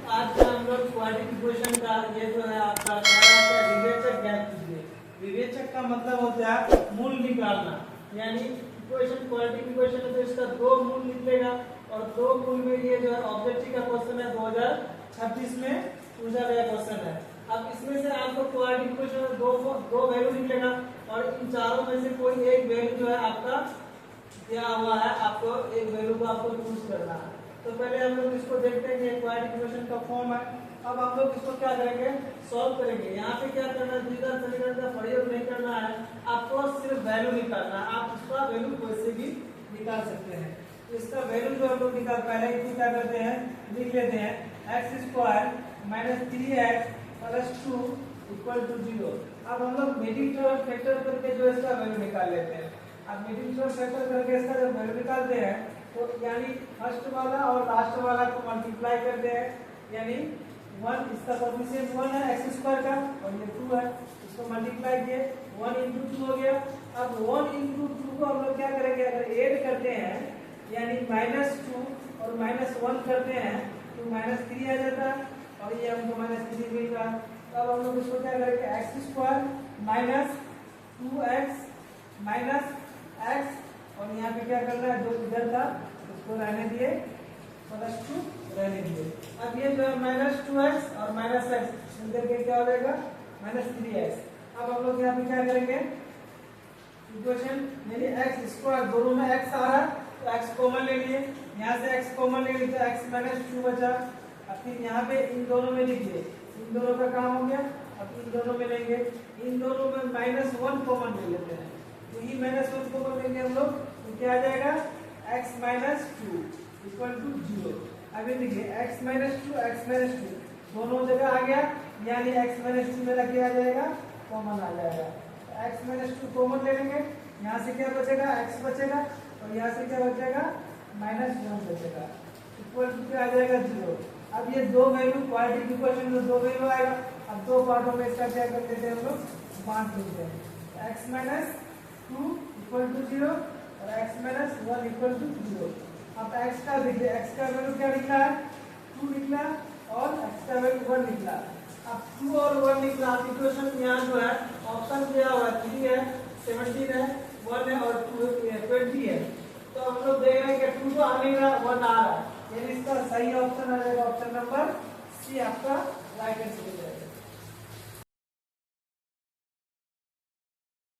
आज का हम लोग क्वाड्रेटिक इक्वेशन का ये जो है आपका विवेचक ज्ञात कीजिए। विवेचक का मतलब होता है मूल निकालना, यानी इक्वेशन क्वाड्रेटिक इक्वेशन है तो इसका दो मूल निकलेगा और दो मूल में ये जो है ऑब्जेक्टिव का क्वेश्चन है 2026 में पूछा गया क्वेश्चन है। अब इसमें से आपको क्वाड्रेटिक इक्वेशन में दो वैल्यू निकलेगा और इन चारों में से कोई एक वैल्यू जो है आपका क्या हुआ है, आपको एक वैल्यू को आपको चूज करना है। तो पहले हम लोग इसको देखते हैं कि क्वाड्रेटिक इक्वेशन का फॉर्म है। अब हम लोग इसको क्या करेंगे, सॉल्व करेंगे। यहाँ पे क्या करना है, द्विघात समीकरण का प्रयोग नहीं करना है, आपको सिर्फ वैल्यू निकालना है। आप इसका वैल्यू वैसे भी निकाल सकते हैं। तो इसका वैल्यू जो हम लोग निकाल पहले इसको क्या करते हैं, लिख लेते हैं x² - 3x + 2 = 0। अब हम लोग मीडियम टर्म फैक्टर करके जो इसका वैल्यू निकाल लेते हैं। अब मीडियम टर्म फैक्टर करके इसका जब वैल्यू निकालते हैं तो यानी फर्स्ट वाला और लास्ट वाला को मल्टीप्लाई करते हैं, यानी 1 इसका कोएफिशिएंट 1 है x² का और ये 2 है, इसको मल्टीप्लाई किए 1 × 2 हो गया। अब 1 × 2 को हम लोग क्या करेंगे, अगर ऐड करते हैं यानी -2 और -1 करते हैं तो -3 आ जाता है और ये हमको -3 मिल रहा है। अब हम लोग इसको क्या करेंगे, x² - 2x - x और यहाँ पे क्या करना है, जो इधर था उसको रहने दिए +2 रहने दिए। अब ये जो है -2x और -x इधर के क्या हो जाएगा, -3x। अब हम लोग यहाँ पे क्या करेंगे, इक्वेशन यानी x² दोनों में x आ रहा है तो x कॉमन ले लिए, यहाँ से x कॉमन ले लिए तो x - 2 बचा। अब फिर यहाँ पे इन दोनों में लिखिए, इन दोनों का काम हो गया। अब इन दोनों में लेंगे, इन दोनों में -1 कॉमन ले लेते हैं, तो ये -1 कॉमन लेंगे हम लोग तो क्या आ जाएगा, x - 2 = 0। अभी देखिए x - 2 दोनों जगह आ गया, यानी x - 2 मेरा क्या आ जाएगा, कॉमन आ जाएगा। x - 2 कॉमन ले लेंगे, यहाँ से क्या बचेगा, x बचेगा और यहाँ से क्या बचेगा, -1 बचेगा, इक्वल टू क्या आ जाएगा, 0। अब ये दो वैल्यू क्वाड्रेटिक इक्वेशन में दो वैल्यू आएगा। अब दो पार्टों में इसका क्या कर देते हैं हम लोग, बांट देते हैं। x - 2 = 0 और x - 1 = 0। अब x का देखिए, x का वैल्यू क्या निकला है, 2 निकला और x का वैल्यू 1 निकला। अब 2 और 1 निकला। अब इक्वेशन यहाँ जो है ऑप्शन दिया हुआ है, 3 है, 17 है, 1 है और 2 20 है। तो हम लोग देख रहे हैं कि 2 तो आ नहीं रहा, 1 आ रहा है, यानी इसका सही ऑप्शन आ जाएगा ऑप्शन नंबर सी, आपका राइट आंसर हो जाएगा।